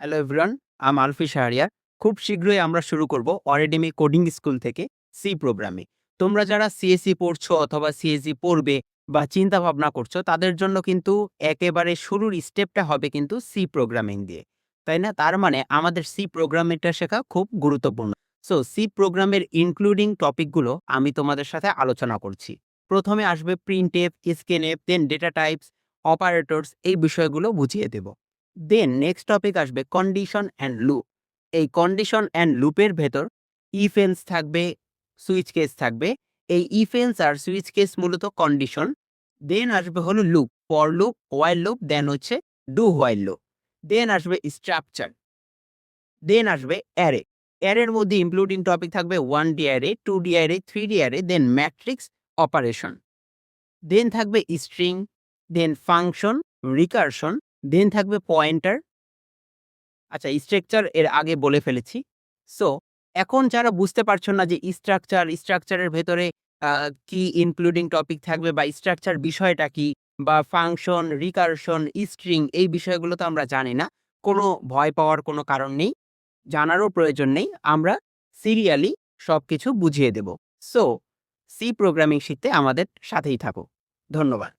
Hello everyone, আম আলফি শাহরিয়ার। খুব শীঘ্রই আমরা শুরু করব অরেডেমি কোডিং স্কুল থেকে সি প্রোগ্রামিং। তোমরা যারা সিএসই পড়ছো অথবা সিএসই পড়বে বা চিন্তা ভাবনা করছো তাদের জন্য কিন্তু একেবারে শুরুর স্টেপটা হবে কিন্তু সি প্রোগ্রামিং দিয়ে। তাই না? তার মানে আমাদের সি প্রোগ্রামিংটা শেখা খুব গুরুত্বপূর্ণ। সো সি প্রোগ্রামের ইনক্লুডিং টপিকগুলো আমি তোমাদের সাথে আলোচনা করছি। প্রথমে আসবে printf, scanf, then data types, operators এই বিষয়গুলো বুঝিয়ে দেব। দেন নেক্সট টপিক আসবে কন্ডিশন অ্যান্ড লুপ। এই কন্ডিশন অ্যান্ড লুপের ভেতর ইফ এলস থাকবে, সুইচ কেস থাকবে। এই ইফ এলস আর সুইচ কেস মূলত কন্ডিশন। দেন আসবে হলো loop, for loop, while loop, then হচ্ছে ডু হোয়াইল লুপ। দেন আসবে স্ট্রাকচার, দেন আসবে অ্যারে। অ্যারের মধ্যে ইনক্লুডিং টপিক থাকবে 1D array, 2D array, 3D array, then matrix operation. Then থাকবে string, then function, recursion, then থাকবে পয়েন্টার। আচ্ছা, স্ট্রাকচার এর আগে বলে ফেলেছি। সো এখন যারা বুঝতে পারছো না যে স্ট্রাকচারের ভেতরে কি ইনক্লুডিং টপিক থাকবে বা স্ট্রাকচার বিষয়টা কি বা ফাংশন, রিকারশন, স্ট্রিং এই বিষয়গুলো তো আমরা জানি না। কোনো ভয় পাওয়ার কোনো কারণ নেই। জানারও প্রয়োজন নেই। আমরা সিরিয়ালি সবকিছু বুঝিয়ে দেব। সো সি প্রোগ্রামিং শিখতে আমাদের সাথেই থাকো। ধন্যবাদ।